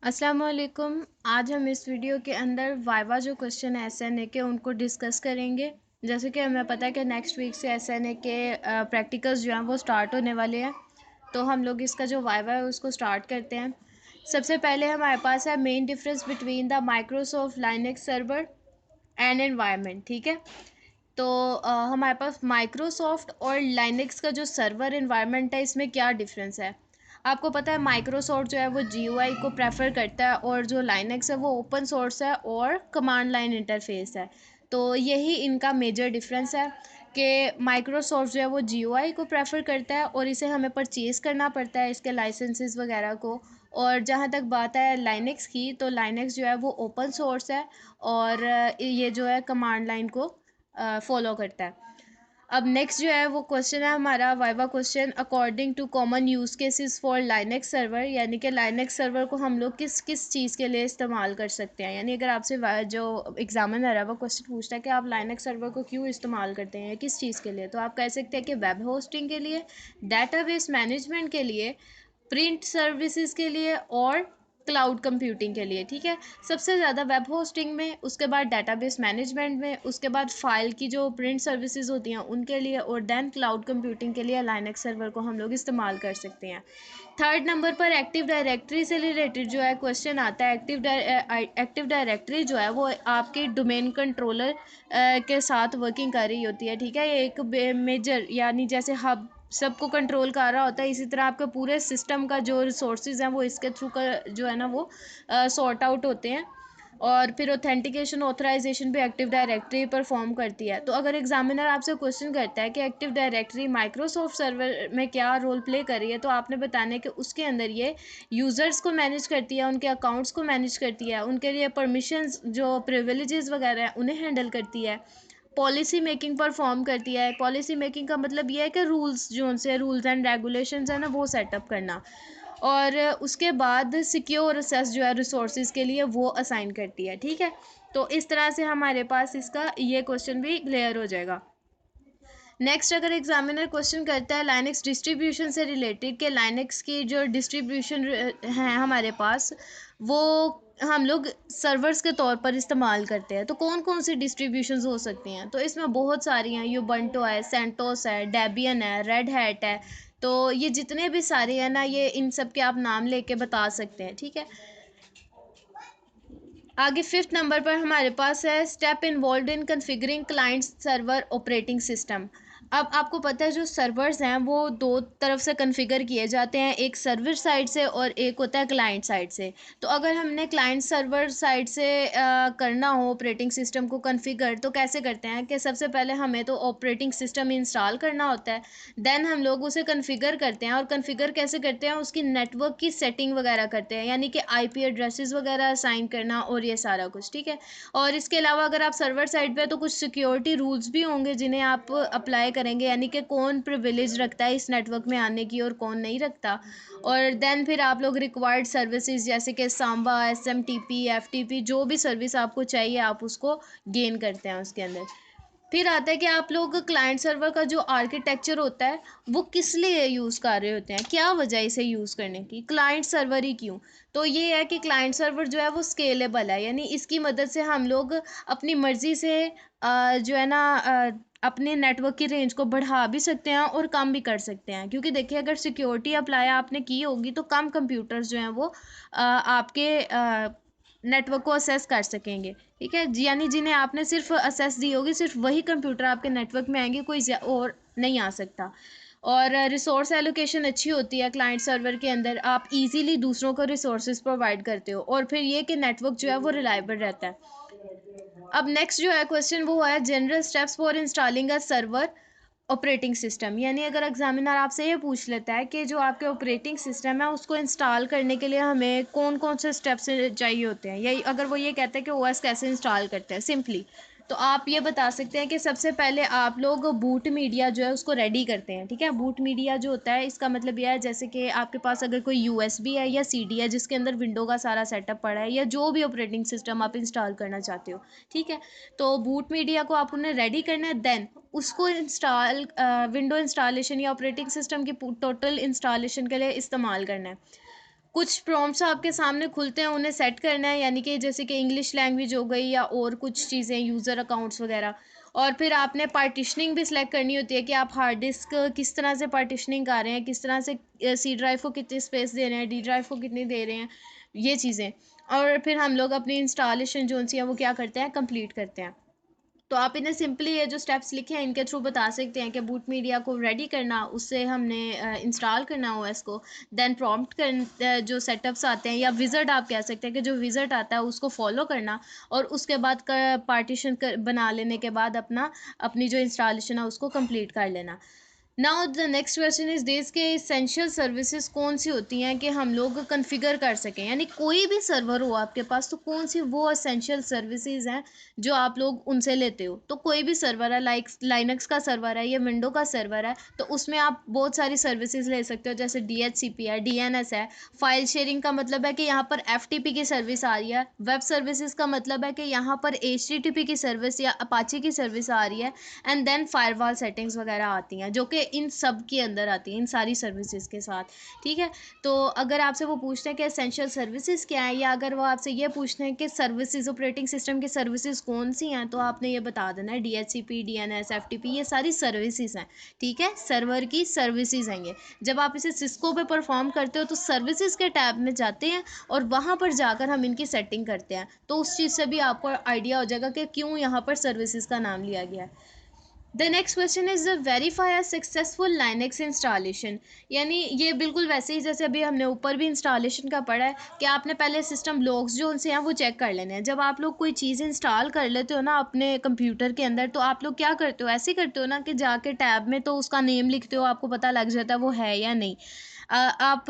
अस्सलाम वालेकुम। आज हम इस वीडियो के अंदर वाइवा जो क्वेश्चन है एसएनए के उनको डिस्कस करेंगे। जैसे कि हमें पता है कि नेक्स्ट वीक से एसएनए के प्रैक्टिकल्स जो हैं वो स्टार्ट होने वाले हैं, तो हम लोग इसका जो वाइवा है उसको स्टार्ट करते हैं। सबसे पहले हमारे पास है main difference between the Microsoft Linux server and environment. ठीक है, तो हमारे पास माइक्रोसॉफ्ट और लाइनेक्स का जो सर्वर इन्वायरमेंट है इसमें क्या डिफरेंस है। आपको पता है माइक्रोसॉफ्ट जो है वो जीयूआई को प्रेफर करता है और जो लाइनेक्स है वो ओपन सोर्स है और कमांड लाइन इंटरफेस है। तो यही इनका मेजर डिफरेंस है कि माइक्रोसॉफ्ट जो है वो जीयूआई को प्रेफर करता है और इसे हमें परचेज़ करना पड़ता है इसके लाइसेंसेस वगैरह को। और जहाँ तक बात है लाइनेक्स की, तो लाइनेक्स जो है वो ओपन सोर्स है और ये जो है कमांड लाइन को फॉलो करता है। अब नेक्स्ट जो है वो क्वेश्चन है हमारा viva question, according to common use cases for Linux server, यानी कि लाइनेक्स सर्वर को हम लोग किस किस चीज़ के लिए इस्तेमाल कर सकते हैं। यानी अगर आपसे जो एग्जामिनर है वो क्वेश्चन पूछता है कि आप लाइनेक्स सर्वर को क्यों इस्तेमाल करते हैं, किस चीज़ के लिए, तो आप कह सकते हैं कि वेब होस्टिंग के लिए, डाटाबेस मैनेजमेंट के लिए, प्रिंट सर्विसेज के लिए और क्लाउड कंप्यूटिंग के लिए। ठीक है, सबसे ज़्यादा वेब होस्टिंग में, उसके बाद डेटाबेस मैनेजमेंट में, उसके बाद फाइल की जो प्रिंट सर्विसेज होती हैं उनके लिए, और देन क्लाउड कंप्यूटिंग के लिए लाइनेक्स सर्वर को हम लोग इस्तेमाल कर सकते हैं। थर्ड नंबर पर एक्टिव डायरेक्टरी से रिलेटेड जो है क्वेश्चन आता है। एक्टिव डायरेक्टरी जो है वो आपकी डोमेन कंट्रोलर के साथ वर्किंग कर रही होती है। ठीक है, ये एक मेजर यानी जैसे हब सबको कंट्रोल कर रहा होता है, इसी तरह आपके पूरे सिस्टम का जो रिसोर्सेज हैं वो इसके थ्रू का जो है ना वो सॉर्ट आउट होते हैं। और फिर ऑथेंटिकेशन ऑथराइजेशन भी एक्टिव डायरेक्टरी परफॉर्म करती है। तो अगर एग्जामिनर आपसे क्वेश्चन करता है कि एक्टिव डायरेक्टरी माइक्रोसॉफ्ट सर्वर में क्या रोल प्ले कर रही है, तो आपने बताना है कि उसके अंदर ये यूज़र्स को मैनेज करती है, उनके अकाउंट्स को मैनेज करती है, उनके लिए परमिशंस जो प्रिविलेजेस वगैरह हैं उन्हें हैंडल करती है, पॉलिसी मेकिंग परफॉर्म करती है। पॉलिसी मेकिंग का मतलब ये है कि रूल्स जो उनसे रूल्स एंड रेगुलेशंस है ना वो सेटअप करना, और उसके बाद सिक्योर असेस जो है रिसोर्सेज के लिए वो असाइन करती है। ठीक है, तो इस तरह से हमारे पास इसका ये क्वेश्चन भी क्लियर हो जाएगा। नेक्स्ट अगर एग्जामिनर क्वेश्चन करता है लाइनेक्स डिस्ट्रीब्यूशन से रिलेटेड कि लाइनेक्स की जो डिस्ट्रीब्यूशन है हमारे पास वो हम लोग सर्वर्स के तौर पर इस्तेमाल करते हैं, तो कौन कौन सी डिस्ट्रीब्यूशंस हो सकती हैं, तो इसमें बहुत सारी हैं। यूबंटो है, सेंटोस है, डेबियन है, रेड हैट है। तो ये जितने भी सारे हैं ना, ये इन सब के आप नाम लेके बता सकते हैं। ठीक है, आगे फिफ्थ नंबर पर हमारे पास है step involve in configuring client server operating system. अब आपको पता है जो सर्वर्स हैं वो दो तरफ से कन्फिगर किए जाते हैं, एक सर्वर साइड से और एक होता है क्लाइंट साइड से। तो अगर हमने क्लाइंट सर्वर साइड से करना हो ऑपरेटिंग सिस्टम को कन्फिगर, तो कैसे करते हैं कि सबसे पहले हमें तो ऑपरेटिंग सिस्टम इंस्टॉल करना होता है, देन हम लोग उसे कन्फिगर करते हैं। और कन्फिगर कैसे करते हैं, उसकी नेटवर्क की सेटिंग वगैरह करते हैं, यानी कि आईपी एड्रेसेस वगैरह असाइन करना और ये सारा कुछ। ठीक है, और इसके अलावा अगर आप सर्वर साइड पे, तो कुछ सिक्योरिटी रूल्स भी होंगे जिन्हें आप अप्लाई करेंगे, यानी कि कौन प्रिविलेज रखता है इस नेटवर्क में आने की और कौन नहीं रखता। और देन फिर आप लोग रिक्वायर्ड सर्विसेज जैसे कि सांबा, एसएमटीपी, एफटीपी, जो भी सर्विस आपको चाहिए आप उसको गेन करते हैं उसके अंदर। फिर आता है कि आप लोग क्लाइंट सर्वर का जो आर्किटेक्चर होता है वो किस लिए यूज़ कर रहे होते हैं, क्या वजह इसे यूज़ करने की, क्लाइंट सर्वर ही क्यों। तो ये है कि क्लाइंट सर्वर जो है वो स्केलेबल है, यानी इसकी मदद से हम लोग अपनी मर्ज़ी से जो है ना अपने नेटवर्क की रेंज को बढ़ा भी सकते हैं और कम भी कर सकते हैं। क्योंकि देखिए अगर सिक्योरिटी अप्लाई आपने की होगी तो कम कंप्यूटर्स जो हैं वो आपके नेटवर्क को असेस कर सकेंगे। ठीक है, यानी जिन्हें आपने सिर्फ असेस दी होगी सिर्फ वही कंप्यूटर आपके नेटवर्क में आएंगे, कोई और नहीं आ सकता। और रिसोर्स एलोकेशन अच्छी होती है क्लाइंट सर्वर के अंदर, आप इजीली दूसरों को रिसोर्सेज प्रोवाइड करते हो, और फिर ये कि नेटवर्क जो है वो रिलायबल रहता है। अब नेक्स्ट जो है क्वेश्चन वो है general steps for installing a server operating system. यानी अगर एग्जामिनर आपसे ये पूछ लेता है कि जो आपके ऑपरेटिंग सिस्टम है उसको इंस्टॉल करने के लिए हमें कौन कौन से स्टेप्स चाहिए होते हैं, या अगर वो ये कहते हैं कि ओएस कैसे इंस्टॉल करते हैं सिंपली, तो आप ये बता सकते हैं कि सबसे पहले आप लोग बूट मीडिया जो है उसको रेडी करते हैं। ठीक है, बूट मीडिया जो होता है इसका मतलब यह है जैसे कि आपके पास अगर कोई यूएसबी है या सीडी है जिसके अंदर विंडो का सारा सेटअप पड़ा है, या जो भी ऑपरेटिंग सिस्टम आप इंस्टॉल करना चाहते हो। ठीक है, तो बूट मीडिया को आप उन्हें रेडी करना है, देन उसको इंस्टॉल विंडो इंस्टॉलेशन या ऑपरेटिंग सिस्टम की टोटल इंस्टॉलेशन के लिए इस्तेमाल करना है। कुछ प्रॉम्प्ट्स आपके सामने खुलते हैं, उन्हें सेट करना है, यानी कि जैसे कि इंग्लिश लैंग्वेज हो गई या और कुछ चीज़ें, यूज़र अकाउंट्स वगैरह। और फिर आपने पार्टिशनिंग भी सिलेक्ट करनी होती है कि आप हार्ड डिस्क किस तरह से पार्टिशनिंग कर रहे हैं, किस तरह से सी ड्राइव को कितनी स्पेस दे रहे हैं, डी ड्राइव को कितनी दे रहे हैं, ये चीज़ें। और फिर हम लोग अपनी इंस्टॉलेशन जो सी है वो क्या करते हैं, कंप्लीट करते हैं। तो आप इन्हें सिंपली ये जो स्टेप्स लिखे हैं इनके थ्रू बता सकते हैं कि बूट मीडिया को रेडी करना, उससे हमने इंस्टॉल करना ओएस को, देन प्रॉम्प्ट कर जो सेटअप्स आते हैं या विज़र्ड आप कह सकते हैं कि जो विज़र्ड आता है उसको फॉलो करना, और उसके बाद पार्टीशन बना लेने के बाद अपनी जो इंस्टॉलेशन है उसको कंप्लीट कर लेना। Now the next question is this के इसेंशियल सर्विसेज कौन सी होती हैं कि हम लोग कॉन्फ़िगर कर सकें, यानी कोई भी सर्वर हो आपके पास तो कौन सी वो एसेंशियल सर्विसेज हैं जो आप लोग उनसे लेते हो। तो कोई भी सर्वर है, लाइक लाइनक्स का सर्वर है या विंडो का सर्वर है, तो उसमें आप बहुत सारी सर्विसेज ले सकते हो, जैसे DHCP है, DNS है। फाइल शेयरिंग का मतलब है कि यहाँ पर FTP की सर्विस आ रही है। वेब सर्विसेज का मतलब है कि यहाँ पर HTTP की सर्विस या अपाची की सर्विस आ रही है। एंड देन फायरवॉल सेटिंग्स वगैरह आती हैं जो कि इन सब के अंदर आती हैं, इन सारी सर्विसेज के साथ। ठीक है, तो अगर आपसे वो पूछते हैं कि एसेंशियल सर्विसेज क्या है, या अगर वो आपसे ये पूछते हैं कि सर्विसेज ऑपरेटिंग सिस्टम की सर्विसेज कौन सी हैं, तो आपने ये बता देना है DHCP, DNS, FTP, ये सारी सर्विसेज हैं। ठीक है, सर्वर की सर्विसेज हैं ये। जब आप इसे सिस्को पे परफॉर्म करते हो तो सर्विसेज के टैब में जाते हैं और वहाँ पर जाकर हम इनकी सेटिंग करते हैं, तो उस चीज़ से भी आपको आइडिया हो जाएगा कि क्यों यहाँ पर सर्विसेज का नाम लिया गया है। The next question is verify a successful Linux installation, यानी ये बिल्कुल वैसे ही जैसे अभी हमने ऊपर भी इंस्टॉलेशन का पढ़ा है कि आपने पहले सिस्टम लॉग्स जो उनसे हैं वो चेक कर लेने हैं। जब आप लोग कोई चीज़ इंस्टॉल कर लेते हो ना अपने कंप्यूटर के अंदर, तो आप लोग क्या करते हो, ऐसे करते हो ना कि जाके टैब में तो उसका नेम लिखते हो, आपको पता लग जाता है वो है या नहीं। आप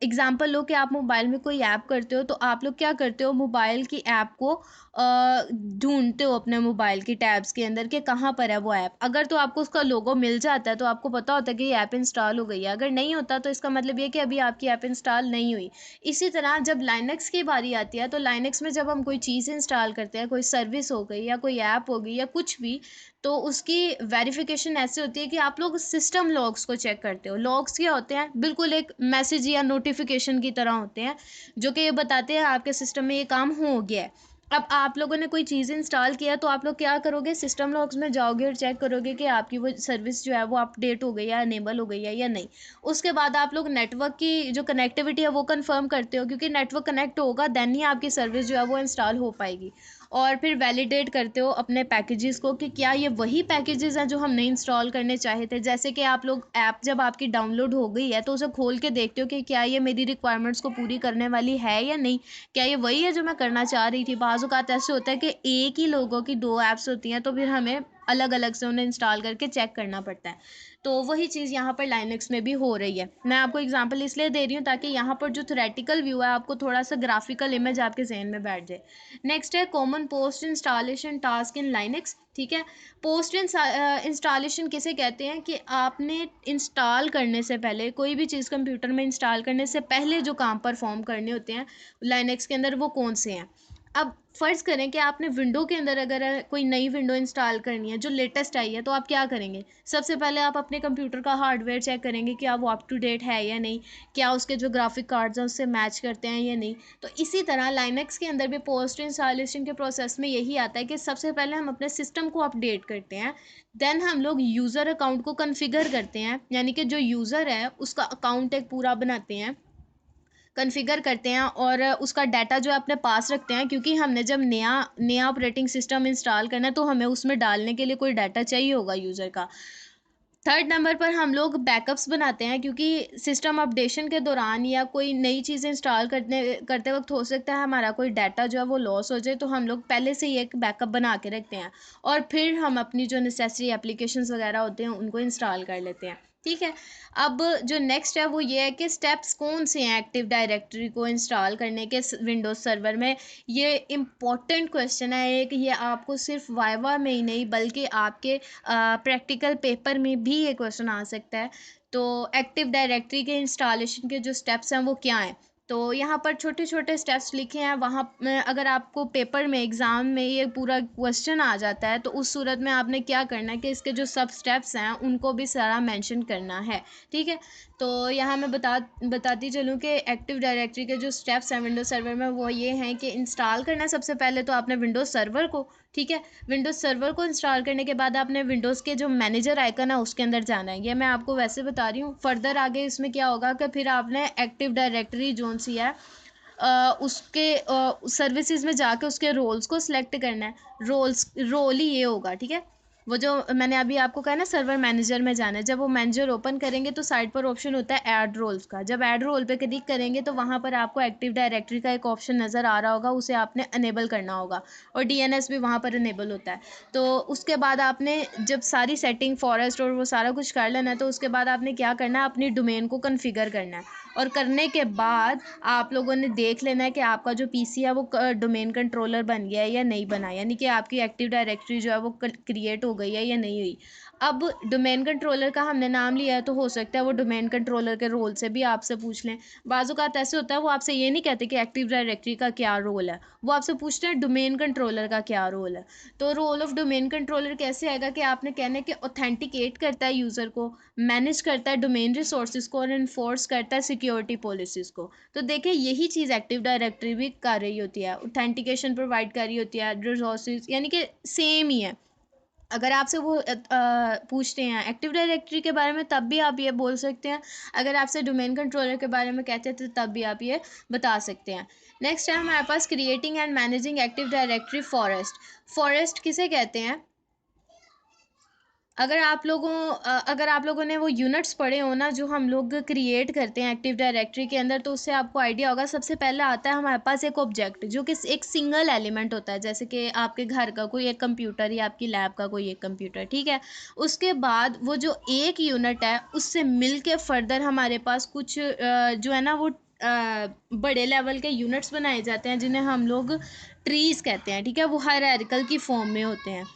एग्जांपल लो कि आप मोबाइल में कोई ऐप करते हो, तो आप लोग क्या करते हो, मोबाइल की ऐप को ढूंढते हो अपने मोबाइल की टैब्स के अंदर कि कहाँ पर है वो ऐप। अगर तो आपको उसका लोगो मिल जाता है तो आपको पता होता है कि ये ऐप इंस्टॉल हो गई है, अगर नहीं होता तो इसका मतलब ये कि अभी आपकी ऐप इंस्टॉल नहीं हुई। इसी तरह जब लाइनक्स की बारी आती है तो लाइनक्स में जब हम कोई चीज़ इंस्टॉल करते हैं, कोई सर्विस हो गई या कोई ऐप हो गई या कुछ भी, तो उसकी वेरिफिकेशन ऐसे होती है कि आप लोग सिस्टम लॉग्स को चेक करते हो। लॉग्स क्या होते हैं, बिल्कुल एक मैसेज या नोटिफिकेशन की तरह होते हैं जो कि ये बताते हैं आपके सिस्टम में ये काम हो गया है। अब आप लोगों ने कोई चीज़ इंस्टॉल किया तो आप लोग क्या करोगे, सिस्टम लॉग्स में जाओगे और चेक करोगे कि आपकी वो सर्विस जो है वो अपडेट हो गई है, अनेबल हो गई है या नहीं। उसके बाद आप लोग नेटवर्क की जो कनेक्टिविटी है वो कंफर्म करते हो, क्योंकि नेटवर्क कनेक्ट होगा देन ही आपकी सर्विस जो है वो इंस्टॉल हो पाएगी। और फिर वैलिडेट करते हो अपने पैकेजेस को कि क्या ये वही पैकेजेस हैं जो हमने इंस्टॉल करने चाहे थे। जैसे कि आप लोग ऐप जब आपकी डाउनलोड हो गई है तो उसे खोल के देखते हो कि क्या ये मेरी रिक्वायरमेंट्स को पूरी करने वाली है या नहीं, क्या ये वही है जो मैं करना चाह रही थी। बाज़ औक़ात ऐसे होता है कि एक ही लोगों की 2 ऐप्स होती हैं, तो फिर हमें अलग-अलग से उन्हें इंस्टॉल करके चेक करना पड़ता है। तो वही चीज़ यहाँ पर लाइनक्स में भी हो रही है। मैं आपको एग्ज़ाम्पल इसलिए दे रही हूँ ताकि यहाँ पर जो थ्योरेटिकल व्यू है आपको थोड़ा-सा ग्राफ़िकल इमेज आपके ज़हन में बैठ जाए। नेक्स्ट है common post installation task in Linux. ठीक है, पोस्ट इंस्टॉलेशन किसे कहते हैं कि आपने इंस्टॉल करने से पहले, कोई भी चीज़ कंप्यूटर में इंस्टॉल करने से पहले जो काम परफॉर्म करने होते हैं लाइनक्स के अंदर, वो कौन से हैं। अब फ़र्ज़ करें कि आपने विंडो के अंदर अगर कोई नई विंडो इंस्टॉल करनी है जो लेटेस्ट आई है, तो आप क्या करेंगे, सबसे पहले आप अपने कंप्यूटर का हार्डवेयर चेक करेंगे क्या वो अप टू डेट है या नहीं, क्या उसके जो ग्राफिक कार्ड्स हैं उससे मैच करते हैं या नहीं। तो इसी तरह लाइनक्स के अंदर भी पोस्ट इंस्टॉलेशन के प्रोसेस में यही आता है कि सबसे पहले हम अपने सिस्टम को अपडेट करते हैं, देन हम लोग यूज़र अकाउंट को कॉन्फ़िगर करते हैं, यानी कि जो यूज़र है उसका अकाउंट एक पूरा बनाते हैं, कॉन्फ़िगर करते हैं और उसका डाटा जो है अपने पास रखते हैं, क्योंकि हमने जब नया नया ऑपरेटिंग सिस्टम इंस्टॉल करना है तो हमें उसमें डालने के लिए कोई डाटा चाहिए होगा यूज़र का। थर्ड नंबर पर हम लोग बैकअप्स बनाते हैं, क्योंकि सिस्टम अपडेशन के दौरान या कोई नई चीज़ इंस्टॉल करने करते वक्त हो सकता है हमारा कोई डाटा जो है वो लॉस हो जाए, तो हम लोग पहले से ही एक बैकअप बना के रखते हैं और फिर हम अपनी जो नेसेसरी एप्लीकेशंस वगैरह होते हैं उनको इंस्टॉल कर लेते हैं। ठीक है, अब जो नेक्स्ट है वो ये है कि स्टेप्स कौन से हैं एक्टिव डायरेक्टरी को इंस्टॉल करने के विंडोज़ सर्वर में। ये इम्पॉर्टेंट क्वेश्चन है एक, ये आपको सिर्फ वाइवा में ही नहीं बल्कि आपके प्रैक्टिकल पेपर में भी ये क्वेश्चन आ सकता है। तो एक्टिव डायरेक्टरी के इंस्टॉलेशन के जो स्टेप्स हैं वो क्या हैं। तो यहाँ पर छोटे छोटे स्टेप्स लिखे हैं, वहाँ में अगर आपको पेपर में एग्ज़ाम में ये पूरा क्वेश्चन आ जाता है तो उस सूरत में आपने क्या करना है कि इसके जो सब स्टेप्स हैं उनको भी सारा मेंशन करना है, ठीक है। तो यहाँ मैं बताती चलूँ कि एक्टिव डायरेक्टरी के जो स्टेप्स हैं विंडोज सर्वर में वो ये हैं कि इंस्टॉल करना है सबसे पहले तो आपने विंडोज़ सर्वर को, ठीक है। विंडोज़ सर्वर को इंस्टॉल करने के बाद आपने विंडोज़ के जो मैनेजर आइकन है उसके अंदर जाना है। ये मैं आपको वैसे बता रही हूँ, फर्दर आगे इसमें क्या होगा कि फिर आपने एक्टिव डायरेक्टरी जोन सी है उसके सर्विसेज में जाके उसके रोल्स को सिलेक्ट करना है। रोल ही ये होगा, ठीक है। वो जो मैंने अभी आपको कहा ना सर्वर मैनेजर में जाना है, जब वो मैनेजर ओपन करेंगे तो साइड पर ऑप्शन होता है ऐड रोल्स का। जब ऐड रोल पे क्लिक करेंगे तो वहाँ पर आपको एक्टिव डायरेक्टरी का एक ऑप्शन नज़र आ रहा होगा, उसे आपने अनेबल करना होगा और डीएनएस भी वहाँ पर अनेबल होता है। तो उसके बाद आपने जब सारी सेटिंग फॉरेस्ट और वो सारा कुछ कर लेना है तो उसके बाद आपने क्या करना है, अपनी डोमेन को कन्फिगर करना है और करने के बाद आप लोगों ने देख लेना है कि आपका जो पीसी है वो डोमेन कंट्रोलर बन गया है या नहीं बना, यानी कि आपकी एक्टिव डायरेक्टरी जो है वो क्रिएट हो गई है या नहीं हुई। अब डोमेन कंट्रोलर का हमने नाम लिया है तो हो सकता है वो डोमेन कंट्रोलर के रोल से भी आपसे पूछ लें। बाज़ औक़ात ऐसे होता है वो आपसे ये नहीं कहते कि एक्टिव डायरेक्टरी का क्या रोल है, वो आपसे पूछते हैं डोमेन कंट्रोलर का क्या रोल है। तो रोल ऑफ डोमेन कंट्रोलर कैसे आएगा कि आपने कहना कि ऑथेंटिकेट करता है यूज़र को, मैनेज करता है डोमेन रिसोर्सेज को और इन्फोर्स करता है सिक्योरिटी पॉलिसीज़ को। तो देखिए यही चीज़ एक्टिव डायरेक्टरी भी कर रही होती है, ऑथेंटिकेशन प्रोवाइड कर रही होती है, रिसोर्सेज यानी कि सेम ही है। अगर आपसे वो पूछते हैं एक्टिव डायरेक्टरी के बारे में तब भी आप ये बोल सकते हैं, अगर आपसे डोमेन कंट्रोलर के बारे में कहते हैं तो तब भी आप ये बता सकते हैं। नेक्स्ट है हमारे पास creating and managing active directory forest. Forest किसे कहते हैं? अगर आप लोगों ने वो यूनिट्स पढ़े हो ना जो हम लोग क्रिएट करते हैं एक्टिव डायरेक्टरी के अंदर, तो उससे आपको आइडिया होगा। सबसे पहले आता है हमारे पास एक ऑब्जेक्ट जो कि एक सिंगल एलिमेंट होता है, जैसे कि आपके घर का कोई एक कंप्यूटर या आपकी लैब का कोई एक कंप्यूटर, ठीक है। उसके बाद वो जो एक यूनिट है उससे मिल के फर्दर हमारे पास कुछ जो है ना वो बड़े लेवल के यूनिट्स बनाए जाते हैं जिन्हें हम लोग ट्रीज़ कहते हैं, ठीक है। वो हायरार्किकल की फॉर्म में होते हैं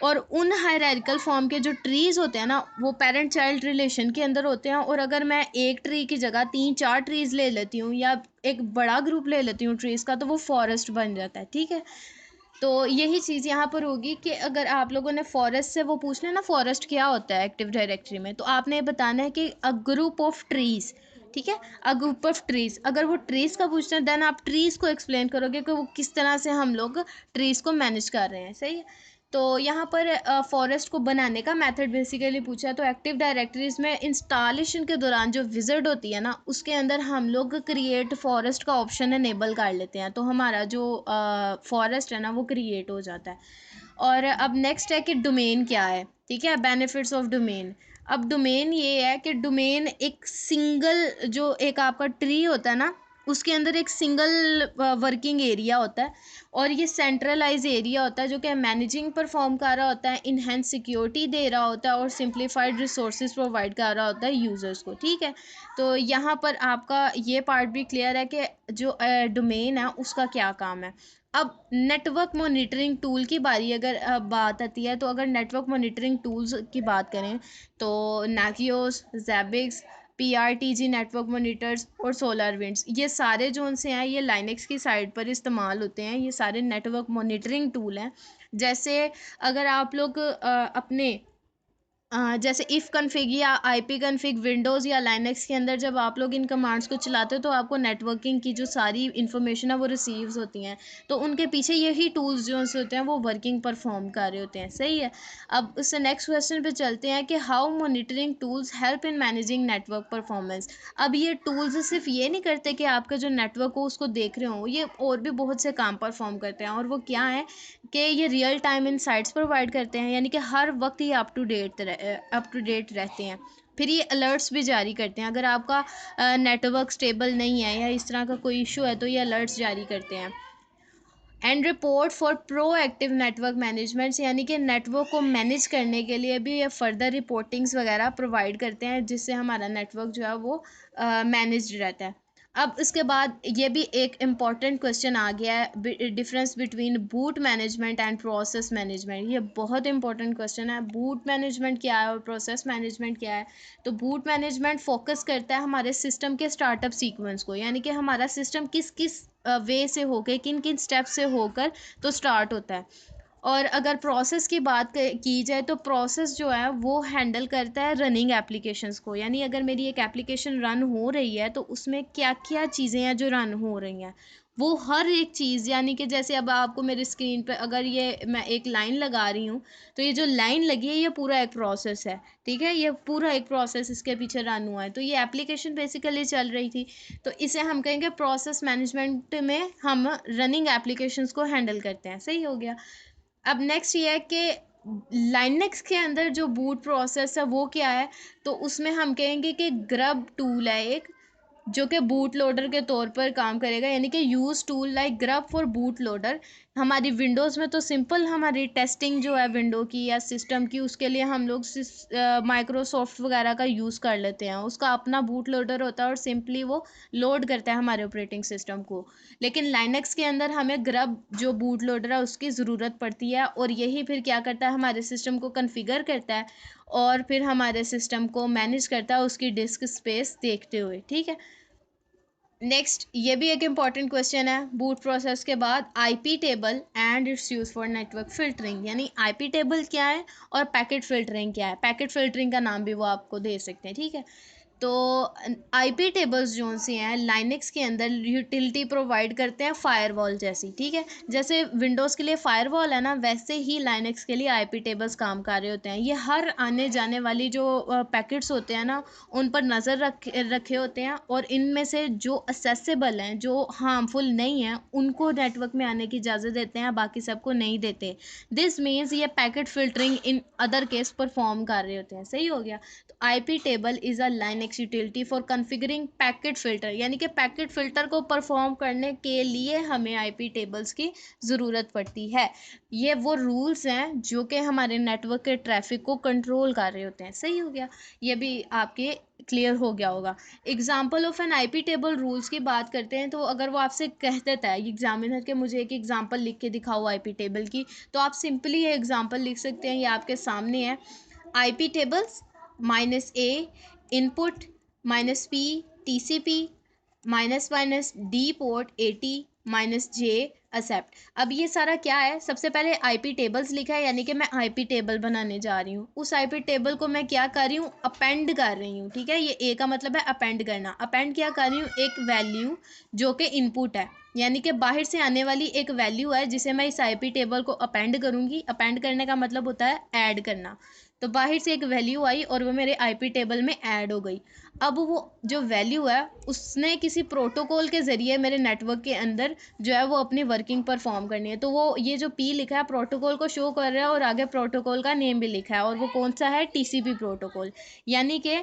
और उन हायरार्किकल फॉर्म के जो ट्रीज़ होते हैं ना वो पेरेंट चाइल्ड रिलेशन के अंदर होते हैं। और अगर मैं एक ट्री की जगह 3-4 ट्रीज़ ले लेती हूँ या एक बड़ा ग्रुप ले लेती हूँ ट्रीज़ का तो वो फॉरेस्ट बन जाता है, ठीक है। तो यही चीज़ यहाँ पर होगी कि अगर आप लोगों ने फॉरेस्ट से वो पूछ लेना फॉरेस्ट क्या होता है एक्टिव डायरेक्टरी में, तो आपने ये बताना है कि अ ग्रुप ऑफ ट्रीज़, ठीक है। अ ग्रुप ऑफ ट्रीज़, अगर वो ट्रीज़ का पूछते हैं देन आप ट्रीज़ को एक्सप्लेन करोगे कि वो किस तरह से हम लोग ट्रीज़ को मैनेज कर रहे हैं, सही है। तो यहाँ पर फॉरेस्ट को बनाने का मेथड बेसिकली पूछा है। तो एक्टिव डायरेक्टरीज में इंस्टॉलेशन के दौरान जो विजिट होती है ना उसके अंदर हम लोग क्रिएट फॉरेस्ट का ऑप्शन इनेबल कर लेते हैं, तो हमारा जो फॉरेस्ट है ना वो क्रिएट हो जाता है। और अब नेक्स्ट है कि डोमेन क्या है, ठीक है, बेनिफिट्स ऑफ डोमेन। अब डोमेन ये है कि डोमेन एक सिंगल जो एक आपका ट्री होता है ना उसके अंदर एक सिंगल वर्किंग एरिया होता है और ये सेंट्रलाइज एरिया होता है जो कि मैनेजिंग परफॉर्म कर रहा होता है, इनहेंस सिक्योरिटी दे रहा होता है और सिंप्लीफाइड रिसोर्सेज प्रोवाइड कर रहा होता है यूज़र्स को, ठीक है। तो यहाँ पर आपका ये पार्ट भी क्लियर है कि जो डोमेन है उसका क्या काम है। अब नेटवर्क मॉनिटरिंग टूल की बारी अगर बात आती है, तो अगर नेटवर्क मॉनिटरिंग टूल्स की बात करें तो नाकियोस, जैबिक्स, PRTG नेटवर्क मॉनिटर्स और सोलर विंड्स, ये सारे जो उनसे हैं ये लाइनेक्स की साइड पर इस्तेमाल होते हैं। ये सारे नेटवर्क मॉनिटरिंग टूल हैं। जैसे अगर आप लोग अपने जैसे इफ़ कन्फिग या IP कन्फिग विंडोज़ या लाइनेक्स के अंदर जब आप लोग इन कमांड्स को चलाते हो तो आपको नेटवर्किंग की जो सारी इन्फॉर्मेशन है वो रिसीव्स होती हैं। तो उनके पीछे यही टूल्स जो से होते हैं वो वर्किंग परफॉर्म कर रहे होते हैं, सही है। अब उससे नेक्स्ट क्वेश्चन पे चलते हैं कि how monitoring tools help in managing network performance. अब ये टूल्स सिर्फ ये नहीं करते कि आपका जो नेटवर्क हो उसको देख रहे हो, ये और भी बहुत से काम परफॉर्म करते हैं। और वो क्या है कि ये रियल टाइम इनसाइट्स प्रोवाइड करते हैं, यानी कि हर वक्त ये अप टू डेट रहते हैं। फिर ये अलर्ट्स भी जारी करते हैं, अगर आपका नेटवर्क स्टेबल नहीं है या इस तरह का कोई इशू है तो ये अलर्ट्स जारी करते हैं। And report for proactive network management, यानी कि नेटवर्क को मैनेज करने के लिए भी ये फर्दर रिपोर्टिंग्स वगैरह प्रोवाइड करते हैं जिससे हमारा नेटवर्क जो है वो मैनेज्ड रहता है। अब इसके बाद ये भी एक इम्पॉर्टेंट क्वेश्चन आ गया है, difference between boot management and process management. ये बहुत इंपॉर्टेंट क्वेश्चन है, बूट मैनेजमेंट क्या है और प्रोसेस मैनेजमेंट क्या है। तो बूट मैनेजमेंट फोकस करता है हमारे सिस्टम के स्टार्टअप सीक्वेंस को, यानी कि हमारा सिस्टम किस किस वे से होकर, किन किन स्टेप से होकर तो स्टार्ट होता है। और अगर प्रोसेस की बात की जाए तो प्रोसेस जो है वो हैंडल करता है रनिंग एप्लीकेशंस को, यानी अगर मेरी एक एप्लीकेशन रन हो रही है तो उसमें क्या क्या चीज़ें हैं जो रन हो रही हैं, वो हर एक चीज़, यानी कि जैसे अब आपको मेरी स्क्रीन पर अगर ये मैं एक लाइन लगा रही हूँ, तो ये जो लाइन लगी है ये पूरा एक प्रोसेस है, ठीक है, ये पूरा एक प्रोसेस इसके पीछे रन हुआ है, तो ये एप्लीकेशन बेसिकली चल रही थी। तो इसे हम कहेंगे प्रोसेस मैनेजमेंट में हम रनिंग एप्लीकेशंस को हैंडल करते हैं। सही हो गया। अब नेक्स्ट ये है कि लाइनक्स के अंदर जो बूट प्रोसेस है वो क्या है, तो उसमें हम कहेंगे कि ग्रब टूल है एक, जो कि बूट लोडर के तौर पर काम करेगा, यानी कि use tool like grub for boot loader. हमारी विंडोज़ में तो सिंपल हमारी टेस्टिंग जो है विंडो की या सिस्टम की, उसके लिए हम लोग माइक्रोसॉफ्ट वगैरह का यूज़ कर लेते हैं, उसका अपना बूट लोडर होता है और सिंपली वो लोड करता है हमारे ऑपरेटिंग सिस्टम को। लेकिन लाइनक्स के अंदर हमें ग्रब जो बूट लोडर है उसकी ज़रूरत पड़ती है, और यही फिर क्या करता है, हमारे सिस्टम को कन्फिगर करता है और फिर हमारे सिस्टम को मैनेज करता है उसकी डिस्क स्पेस देखते हुए। ठीक है। नेक्स्ट ये भी एक इम्पॉर्टेंट क्वेश्चन है बूट प्रोसेस के बाद, IP table and it's use for network filtering, यानी आईपी टेबल क्या है और पैकेट फिल्टरिंग क्या है। पैकेट फिल्टरिंग का नाम भी वो आपको दे सकते हैं। ठीक है। तो आईपी टेबल्स जो सी हैं लाइनक्स के अंदर यूटिलिटी प्रोवाइड करते हैं फायरवॉल जैसी। ठीक है। जैसे विंडोज़ के लिए फायरवॉल है ना, वैसे ही लाइनक्स के लिए आईपी टेबल्स काम कर रहे होते हैं। ये हर आने जाने वाली जो पैकेट्स होते हैं ना, उन पर नज़र रखे होते हैं, और इनमें से जो असेसेबल हैं, जो हार्मफुल नहीं हैं, उनको नेटवर्क में आने की इजाज़त देते हैं, बाकी सबको नहीं देते। दिस मीन्स ये packet filtering in other case perform कर रहे होते हैं। सही हो गया। तो IP table is a Linux utility for configuring packet filter, यानी कि पैकेट फ़िल्टर को परफॉर्म करने के लिए हमें आईपी टेबल्स की ज़रूरत पड़ती है। ये वो रूल्स हैं जो कि हमारे नेटवर्क के ट्रैफिक को कंट्रोल कर रहे होते हैं। सही हो गया। ये भी आपके क्लियर हो गया होगा। Example of N IP table rules की बात करते हैं, तो अगर वो आपसे कह देता है एग्जामिनर के मुझे एक एग्जाम्पल लिख के दिखाओ आईपी टेबल की, तो आप सिंपली ये एग्जाम्पल लिख सकते हैं, ये आपके सामने है। IP tables -a input -p TCP -d port 80 -j accept. अब ये सारा क्या है, सबसे पहले आईपी टेबल्स लिखा है, यानी कि मैं आईपी टेबल बनाने जा रही हूँ। उस आईपी टेबल को मैं क्या कर रही हूँ, अपेंड कर रही हूँ। ठीक है। ये ए का मतलब है अपेंड करना। अपेंड क्या कर रही हूँ, एक वैल्यू जो कि इनपुट है, यानी कि बाहर से आने वाली एक वैल्यू है जिसे मैं इस आईपी टेबल को अपेंड करूँगी। अपेंड करने का मतलब होता है ऐड करना। तो बाहर से एक वैल्यू आई और वो मेरे आईपी टेबल में ऐड हो गई। अब वो जो वैल्यू है उसने किसी प्रोटोकॉल के ज़रिए मेरे नेटवर्क के अंदर जो है वो अपनी वर्किंग परफॉर्म करनी है। तो वो ये जो पी लिखा है प्रोटोकॉल को शो कर रहा है, और आगे प्रोटोकॉल का नेम भी लिखा है, और वो कौन सा है, टीसीपी प्रोटोकॉल। यानी कि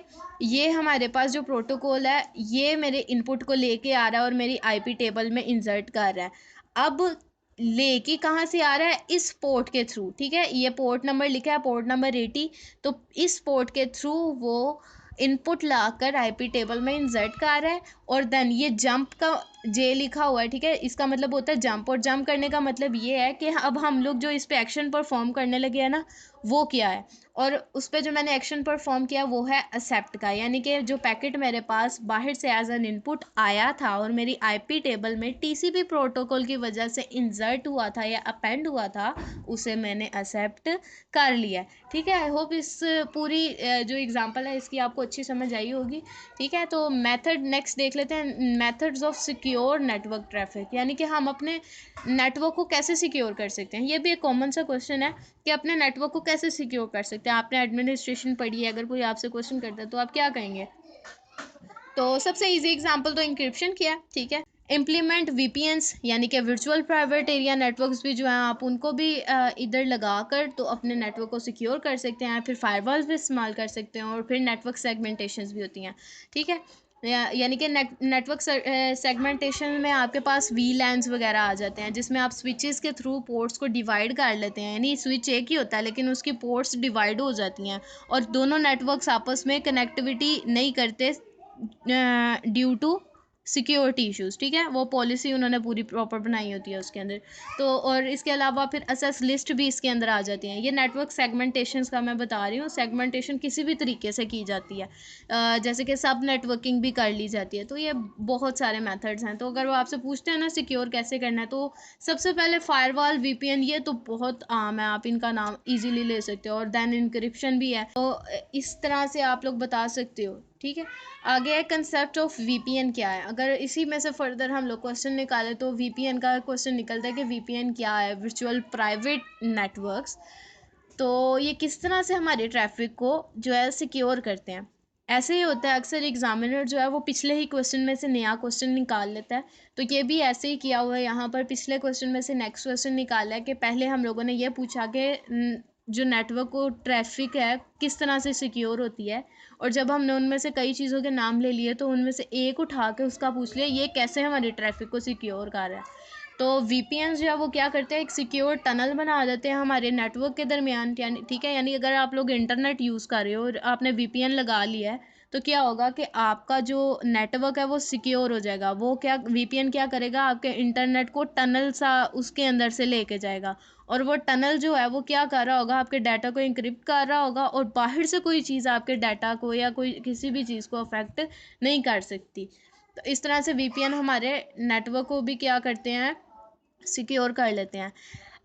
ये हमारे पास जो प्रोटोकॉल है ये मेरे इनपुट को लेके आ रहा है और मेरी आईपी टेबल में इंसर्ट कर रहा है। अब लेके कहाँ से आ रहा है, इस पोर्ट के थ्रू। ठीक है। ये पोर्ट नंबर लिखा है, पोर्ट नंबर 80, तो इस पोर्ट के थ्रू वो इनपुट लाकर आईपी टेबल में इंसर्ट कर रहा है। और देन ये जंप का जे लिखा हुआ है। ठीक है। इसका मतलब होता है जंप, और जंप करने का मतलब ये है कि अब हम लोग जो इस पे एक्शन परफॉर्म करने लगे हैं ना, वो क्या है, और उस पर जो मैंने एक्शन परफॉर्म किया वो है एक्सेप्ट का, यानी कि जो पैकेट मेरे पास बाहर से एज एन इनपुट आया था और मेरी आईपी टेबल में टीसीपी प्रोटोकॉल की वजह से इंसर्ट हुआ था या अपेंड हुआ था, उसे मैंने एक्सेप्ट कर लिया। ठीक है। आई होप इस पूरी जो एग्जांपल है इसकी आपको अच्छी समझ आई होगी। ठीक है। तो मेथड नेक्स्ट देख लेते हैं, methods of secure network traffic, यानी कि हम अपने नेटवर्क को कैसे सिक्योर कर सकते हैं। ये भी एक कॉमन सा क्वेश्चन है कि अपने नेटवर्क को कैसे सिक्योर कर सकते हैं। आपने एडमिनिस्ट्रेशन पढ़ी है, अगर कोई आपसे क्वेश्चन करता है तो आप क्या कहेंगे। तो सबसे इजी एग्जांपल तो इंक्रिप्शन किया है। ठीक है। इम्प्लीमेंट वीपीएन्स, यानी कि वर्चुअल प्राइवेट एरिया नेटवर्क्स भी जो हैं आप उनको भी इधर लगा कर तो अपने नेटवर्क को सिक्योर कर सकते हैं। फिर फायरवॉल्स भी इस्तेमाल कर सकते हैं, और फिर नेटवर्क सेगमेंटेशंस भी होती हैं। ठीक है। यानी कि नेटवर्क सेगमेंटेशन में आपके पास वीलैन्स वगैरह आ जाते हैं, जिसमें आप स्विचेस के थ्रू पोर्ट्स को डिवाइड कर लेते हैं, यानी स्विच एक ही होता है लेकिन उसकी पोर्ट्स डिवाइड हो जाती हैं, और दोनों नेटवर्क्स आपस में कनेक्टिविटी नहीं करते ड्यू टू सिक्योरिटी इश्यूज़, ठीक है, वो पॉलिसी उन्होंने पूरी प्रॉपर बनाई होती है उसके अंदर। तो और इसके अलावा फिर असेस लिस्ट भी इसके अंदर आ जाती हैं। ये नेटवर्क सेगमेंटेशंस का मैं बता रही हूँ, सेगमेंटेशन किसी भी तरीके से की जाती है, जैसे कि सब नेटवर्किंग भी कर ली जाती है। तो ये बहुत सारे मेथड्स हैं। तो अगर वो आपसे पूछते हैं ना सिक्योर कैसे करना है, तो सबसे पहले फायरवॉल, वीपीएन, ये तो बहुत आम है, आप इनका नाम ईजिली ले सकते हो। और देन इंक्रिप्शन भी है, तो इस तरह से आप लोग बता सकते हो, ठीक है। आगे है कंसेप्ट ऑफ वीपीएन क्या है। अगर इसी में से फर्दर हम लोग क्वेश्चन निकाले तो वीपीएन का क्वेश्चन निकलता है कि वीपीएन क्या है, वर्चुअल प्राइवेट नेटवर्क्स। तो ये किस तरह से हमारे ट्रैफिक को जो है सिक्योर करते हैं। ऐसे ही होता है, अक्सर एग्जामिनर जो है वो पिछले ही क्वेश्चन में से नया क्वेश्चन निकाल लेता है। तो ये भी ऐसे ही किया हुआ है, यहाँ पर पिछले क्वेश्चन में से नेक्स्ट क्वेश्चन निकाला है कि पहले हम लोगों ने ये पूछा कि जो नेटवर्क को ट्रैफिक है किस तरह से सिक्योर होती है, और जब हमने उनमें से कई चीज़ों के नाम ले लिए तो उनमें से एक उठा के उसका पूछ लिया ये कैसे हमारे ट्रैफिक को सिक्योर कर रहा है। तो वीपीएन जो है वो क्या करते हैं, एक सिक्योर टनल बना देते हैं हमारे नेटवर्क के दरमियान, यानी ठीक है, यानी अगर आप लोग इंटरनेट यूज़ कर रहे हो और आपने वीपीएन लगा लिया है तो क्या होगा कि आपका जो नेटवर्क है वो सिक्योर हो जाएगा। वो क्या, वीपीएन क्या करेगा, आपके इंटरनेट को टनल सा उसके अंदर से लेके जाएगा, और वो टनल जो है वो क्या कर रहा होगा, आपके डाटा को इंक्रिप्ट कर रहा होगा, और बाहर से कोई चीज़ आपके डाटा को या कोई किसी भी चीज़ को अफेक्ट नहीं कर सकती। तो इस तरह से वीपीएन हमारे नेटवर्क को भी क्या करते हैं, सिक्योर कर लेते हैं।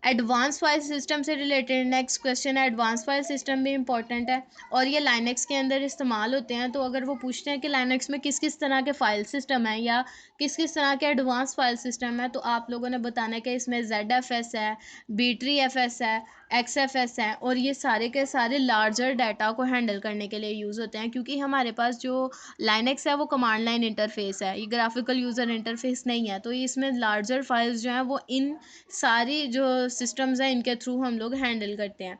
एडवांस फाइल सिस्टम से रिलेटेड नेक्स्ट क्वेश्चन है, एडवांस फाइल सिस्टम भी इंपॉर्टेंट है और ये लाइनेक्स के अंदर इस्तेमाल होते हैं। तो अगर वो पूछते हैं कि लाइनेक्स में किस किस तरह के फ़ाइल सिस्टम है या किस किस तरह के एडवांस फाइल सिस्टम है, तो आप लोगों ने बताना है कि इसमें ZFS है, B3FS है, XFS है, और ये सारे के सारे लार्जर डाटा को हैंडल करने के लिए यूज़ होते हैं। क्योंकि हमारे पास जो लाइनेक्स है वो कमांड लाइन इंटरफेस है, ये ग्राफिकल यूज़र इंटरफेस नहीं है। तो इसमें लार्जर फाइल्स जो हैं वो इन सारी जो सिस्टम्स हैं इनके थ्रू हम लोग हैंडल करते हैं।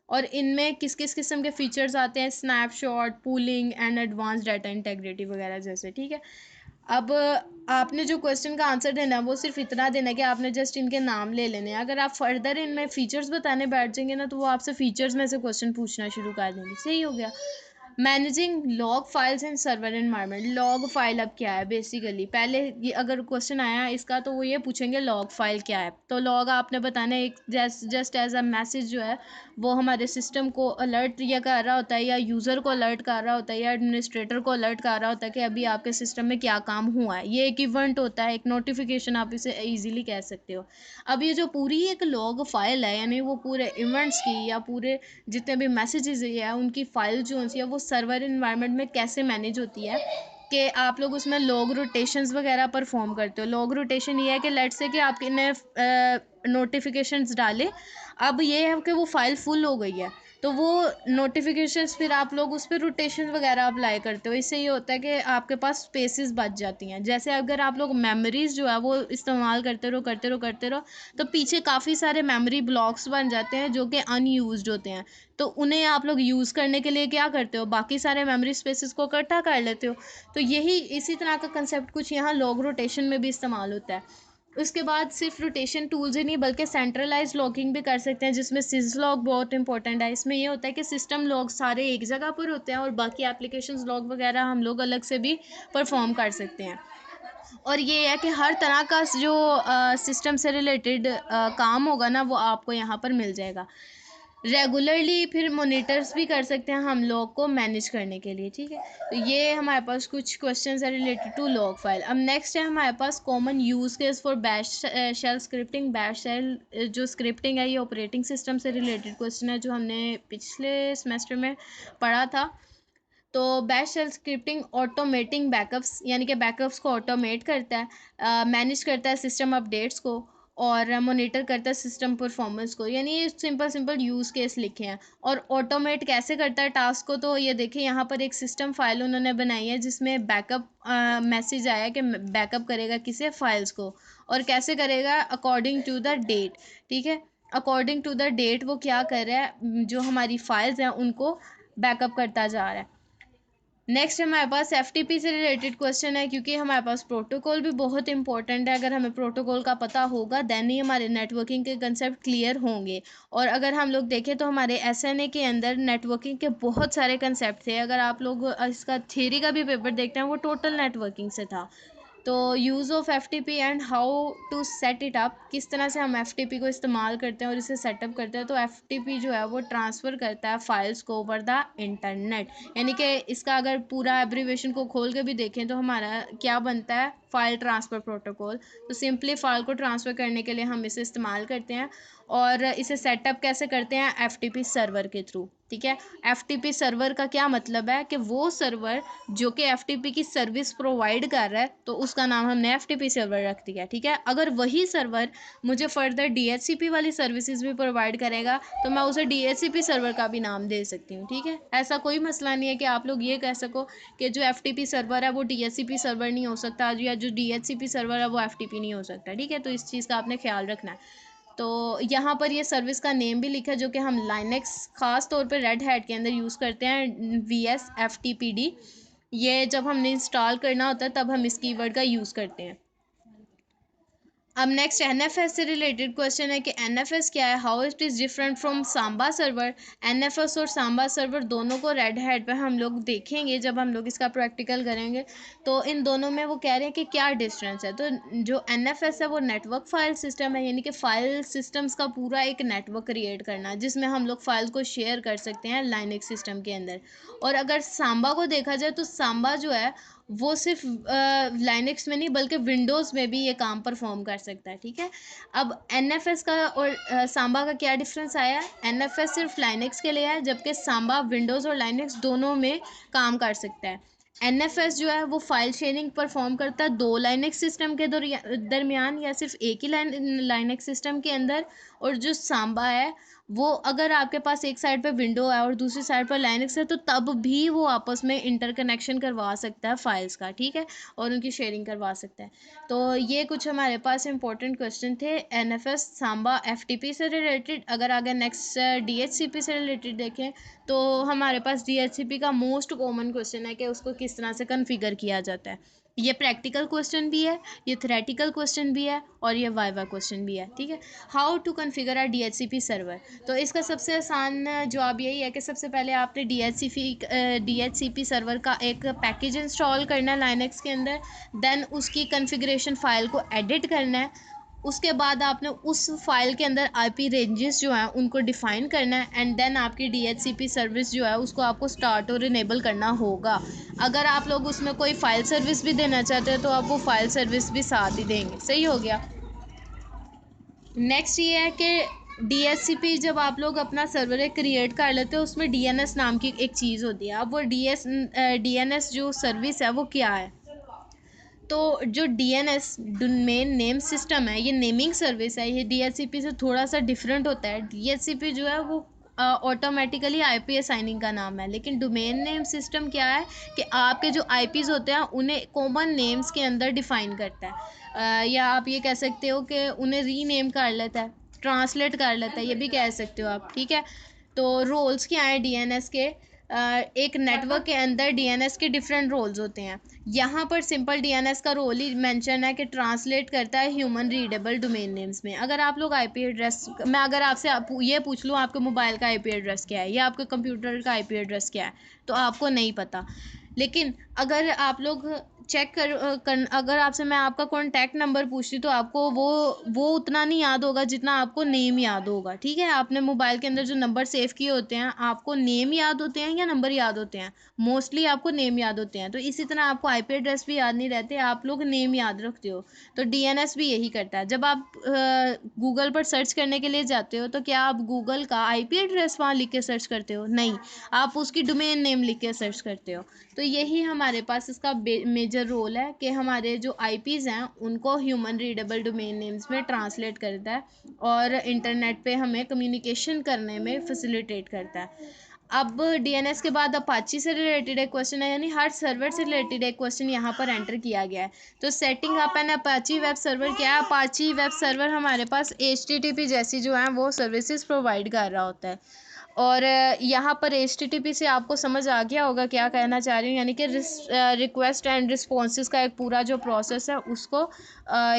और इनमें किस किस किस्म के फीचर्स आते हैं, snapshot, pooling and advance data integrity वगैरह जैसे, ठीक है। अब आपने जो क्वेश्चन का आंसर देना है वो सिर्फ इतना देना है कि आपने जस्ट इनके नाम ले लेने हैं। अगर आप फर्दर इनमें फीचर्स बताने बैठ जाएंगे ना तो वो आपसे फीचर्स में से क्वेश्चन पूछना शुरू कर देंगे। सही हो गया। Managing log files in server environment. Log file अब क्या है, बेसिकली पहले ये अगर क्वेश्चन आया इसका तो वो ये पूछेंगे लॉग फाइल क्या है। तो लॉग आपने बताना है, एक जस्ट एज अ मैसेज जो है वो हमारे सिस्टम को अलर्ट या कर रहा होता है, या यूज़र को अलर्ट कर रहा होता है, या एडमिनिस्ट्रेटर को अलर्ट कर रहा होता है कि अभी आपके सिस्टम में क्या काम हुआ है। ये एक इवेंट होता है, एक नोटिफिकेशन आप इसे ईजिली कह सकते हो। अब ये जो पूरी एक लॉग फाइल है, यानी वो पूरे इवेंट्स की या पूरे जितने भी मैसेजेस है उनकी फ़ाइल जो होती है वो सर्वर इन्वायरमेंट में कैसे मैनेज होती है, कि आप लोग उसमें लॉग रोटेशंस वगैरह परफॉर्म करते हो। लॉग रोटेशन ये है कि लेट्स से कि आपने नोटिफिकेशंस डाले, अब ये है कि वो फ़ाइल फुल हो गई है, तो वो नोटिफिकेशंस फिर आप लोग उस पर रोटेशन वगैरह अप्लाई करते हो। इससे ये होता है कि आपके पास स्पेसेस बच जाती हैं। जैसे अगर आप लोग मेमोरीज़ जो है वो इस्तेमाल करते रहो तो पीछे काफ़ी सारे मेमोरी ब्लॉक्स बन जाते हैं जो कि अनयूज्ड होते हैं। तो उन्हें आप लोग यूज़ करने के लिए क्या करते हो, बाकी सारे मेमोरी स्पेसेस को इकट्ठा कर लेते हो। तो यही इसी तरह का कंसेप्ट कुछ यहाँ लॉग रोटेशन में भी इस्तेमाल होता है। उसके बाद सिर्फ रोटेशन टूल्स ही नहीं बल्कि सेंट्रलाइज लॉगिंग भी कर सकते हैं, जिसमें सिजलॉग बहुत इंपॉर्टेंट है। इसमें ये होता है कि सिस्टम लॉग सारे एक जगह पर होते हैं और बाकी एप्लीकेशंस लॉग वगैरह हम लोग अलग से भी परफॉर्म कर सकते हैं। और ये है कि हर तरह का जो सिस्टम से रिलेटेड काम होगा ना वो आपको यहाँ पर मिल जाएगा। रेगुलरली फिर मोनिटर्स भी कर सकते हैं हम लोग को मैनेज करने के लिए, ठीक है। तो ये हमारे पास कुछ क्वेश्चंस है रिलेटेड टू लॉग फाइल। अब नेक्स्ट है हमारे पास common use case for bash shell scripting. Bash shell जो स्क्रिप्टिंग है ये ऑपरेटिंग सिस्टम से रिलेटेड क्वेश्चन है जो हमने पिछले सेमेस्टर में पढ़ा था। तो bash shell scripting automating backups, यानी कि बैकअप्स को ऑटोमेट करता है, मैनेज करता है सिस्टम अपडेट्स को, और मॉनिटर करता है सिस्टम परफॉर्मेंस को। यानी ये सिंपल सिंपल यूज़ केस लिखे हैं। और ऑटोमेट कैसे करता है टास्क को, तो ये देखिए यहाँ पर एक सिस्टम फाइल उन्होंने बनाई है जिसमें बैकअप मैसेज आया कि बैकअप करेगा किसे, फाइल्स को, और कैसे करेगा, अकॉर्डिंग टू द डेट, ठीक है। अकॉर्डिंग टू द डेट वो क्या कर रहा है, जो हमारी फाइल्स हैं उनको बैकअप करता जा रहा है। नेक्स्ट हमारे पास एफटीपी से रिलेटेड क्वेश्चन है, क्योंकि हमारे पास प्रोटोकॉल भी बहुत इंपॉर्टेंट है। अगर हमें प्रोटोकॉल का पता होगा देन ही हमारे नेटवर्किंग के कंसेप्ट क्लियर होंगे। और अगर हम लोग देखें तो हमारे एसएनए के अंदर नेटवर्किंग के बहुत सारे कंसेप्ट थे। अगर आप लोग इसका थ्योरी का भी पेपर देखते हैं वो टोटल नेटवर्किंग से था। तो use of FTP and how to set it up, किस तरह से हम FTP को इस्तेमाल करते हैं और इसे सेटअप करते हैं। तो FTP जो है वो ट्रांसफ़र करता है फाइल्स को ओवर द इंटरनेट, यानी कि इसका अगर पूरा एब्रीवेशन को खोल के भी देखें तो हमारा क्या बनता है, फ़ाइल ट्रांसफ़र प्रोटोकॉल। तो सिंपली फ़ाइल को ट्रांसफ़र करने के लिए हम इसे इस्तेमाल करते हैं। और इसे सेटअप कैसे करते हैं, FTP सर्वर के थ्रू, ठीक है। FTP सर्वर का क्या मतलब है कि वो सर्वर जो कि FTP की सर्विस प्रोवाइड कर रहा है, तो उसका नाम हमने FTP सर्वर रख दिया, ठीक है। अगर वही सर्वर मुझे फर्दर DHCP वाली सर्विसेज भी प्रोवाइड करेगा तो मैं उसे DHCP सर्वर का भी नाम दे सकती हूँ, ठीक है। ऐसा कोई मसला नहीं है कि आप लोग ये कह सको कि जो FTP सर्वर है वो DHCP सर्वर नहीं हो सकता, या जो DHCP सर्वर है वो FTP नहीं हो सकता, ठीक है। तो इस चीज़ का आपने ख्याल रखना है। तो यहाँ पर ये सर्विस का नेम भी लिखा है जो कि हम लाइनेक्स ख़ास तौर पे रेड हैट के अंदर यूज़ करते हैं, VS FTPD। ये जब हमने इंस्टॉल करना होता है तब हम इस कीवर्ड का यूज़ करते हैं। अब नेक्स्ट NFS से रिलेटेड क्वेश्चन है कि NFS क्या है, how it is different from Samba server. NFS और सांबा सर्वर दोनों को रेड हैट पे हम लोग देखेंगे जब हम लोग इसका प्रैक्टिकल करेंगे। तो इन दोनों में वो कह रहे हैं कि क्या डिफरेंस है। तो जो NFS है वो नेटवर्क फाइल सिस्टम है, यानी कि फ़ाइल सिस्टम्स का पूरा एक नेटवर्क क्रिएट करना जिसमें हम लोग फाइल को शेयर कर सकते हैं लाइनेक्स सिस्टम के अंदर। और अगर सांबा को देखा जाए तो सांबा जो है वो सिर्फ लाइनेक्स में नहीं बल्कि विंडोज़ में भी ये काम परफॉर्म कर सकता है, ठीक है। अब NFS का और सांबा का क्या डिफरेंस आया है, NFS सिर्फ लाइनेक्स के लिए है जबकि सांबा विंडोज़ और लाइनेक्स दोनों में काम कर सकता है। NFS जो है वो फाइल शेयरिंग परफॉर्म करता है दो लाइनेक्स सिस्टम के दरमियान या सिर्फ एक ही लाइनेक्स सिस्टम के अंदर। और जो सांबा है वो अगर आपके पास एक साइड पे विंडो है और दूसरी साइड पर लाइनेक्स है तो तब भी वो आपस में इंटरकनेक्शन करवा सकता है फाइल्स का, ठीक है, और उनकी शेयरिंग करवा सकता है। तो ये कुछ हमारे पास इंपॉर्टेंट क्वेश्चन थे NFS सांबा FTP से रिलेटेड। अगर आगे नेक्स्ट DHCP से रिलेटेड देखें तो हमारे पास DHCP का मोस्ट कॉमन क्वेश्चन है कि उसको किस तरह से कन्फिगर किया जाता है। ये प्रैक्टिकल क्वेश्चन भी है, ये थ्योरेटिकल क्वेश्चन भी है और ये वाइवा क्वेश्चन भी है, ठीक है। How to configure a DHCP server. तो इसका सबसे आसान जवाब यही है कि सबसे पहले आपने DHCP सर्वर का एक पैकेज इंस्टॉल करना है लाइनेक्स के अंदर। देन उसकी कन्फिग्रेशन फ़ाइल को एडिट करना है। उसके बाद आपने उस फाइल के अंदर IP रेंजेस जो हैं उनको डिफ़ाइन करना है। एंड देन आपकी DHCP सर्विस जो है उसको आपको स्टार्ट और इनेबल करना होगा। अगर आप लोग उसमें कोई फ़ाइल सर्विस भी देना चाहते हो तो आप वो फ़ाइल सर्विस भी साथ ही देंगे, सही हो गया। नेक्स्ट ये है कि DHCP जब आप लोग अपना सर्वर एक क्रिएट कर लेते हो उसमें DNS नाम की एक चीज़ होती है। अब वो DNS जो सर्विस है वो क्या है। तो जो DNS डोमेन नेम सिस्टम है, ये नेमिंग सर्विस है, ये DHCP से थोड़ा सा डिफरेंट होता है। DHCP जो है वो ऑटोमेटिकली IP असाइनिंग का नाम है, लेकिन डोमेन नेम सिस्टम क्या है कि आपके जो IPs होते हैं उन्हें कॉमन नेम्स के अंदर डिफ़ाइन करता है। या आप ये कह सकते हो कि उन्हें रीनेम कर लेता है, ट्रांसलेट कर लेता है, ये भी कह सकते हो आप, ठीक है। तो रोल्स क्या हैं DNS के, एक नेटवर्क के अंदर DNS के डिफरेंट रोल्स होते हैं। यहाँ पर सिंपल DNS का रोल ही मेंशन है कि ट्रांसलेट करता है ह्यूमन रीडेबल डोमेन नेम्स में। अगर आप लोग IP एड्रेस, मैं अगर आपसे ये पूछ लूँ आपके मोबाइल का IP एड्रेस क्या है या आपके कंप्यूटर का IP एड्रेस क्या है तो आपको नहीं पता। लेकिन अगर आप लोग चेक अगर आपसे मैं आपका कॉन्टैक्ट नंबर पूछती तो आपको वो उतना नहीं याद होगा जितना आपको नेम याद होगा, ठीक है। आपने मोबाइल के अंदर जो नंबर सेव किए होते हैं आपको नेम याद होते हैं या नंबर याद होते हैं, मोस्टली आपको नेम याद होते हैं। तो इसी तरह आपको IP एड्रेस भी याद नहीं रहते, आप लोग नेम याद रखते हो। तो DNS भी यही करता है। जब आप गूगल पर सर्च करने के लिए जाते हो तो क्या आप गूगल का IP एड्रेस वहाँ लिख के सर्च करते हो, नहीं, आप उसकी डोमेन नेम लिख के सर्च करते हो। तो यही हमारे पास इसका मेजर रोल है कि हमारे जो IPs हैं उनको ह्यूमन रीडेबल डोमेन नेम्स में ट्रांसलेट करता है और इंटरनेट पे हमें कम्युनिकेशन करने में फैसिलिटेट करता है। अब DNS के बाद अपाची से रिलेटेड एक क्वेश्चन है, यानी हर सर्वर से रिलेटेड एक क्वेश्चन यहाँ पर एंटर किया गया है। तो setting up an Apache web server क्या है। अपाची वेब सर्वर हमारे पास HTTP जैसी जो है वो सर्विसेज प्रोवाइड कर रहा होता है। और यहाँ पर HTTP से आपको समझ आ गया होगा क्या कहना चाह रही हूँ, यानी कि रिक्वेस्ट एंड रिस्पॉन्सेज का एक पूरा जो प्रोसेस है उसको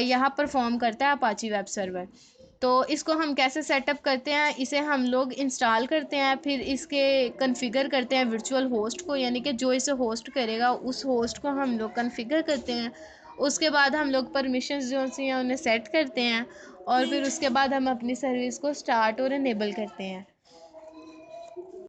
यहाँ परफॉर्म करता है अपाची वेब सर्वर। तो इसको हम कैसे सेटअप करते हैं, इसे हम लोग इंस्टॉल करते हैं, फिर इसके कॉन्फ़िगर करते हैं वर्चुअल होस्ट को, यानी कि जो इसे होस्ट करेगा उस होस्ट को हम लोग कॉन्फ़िगर करते हैं। उसके बाद हम लोग परमिशंस जो सी हैं उन्हें सेट करते हैं और फिर उसके बाद हम अपनी सर्विस को स्टार्ट और इनेबल करते हैं।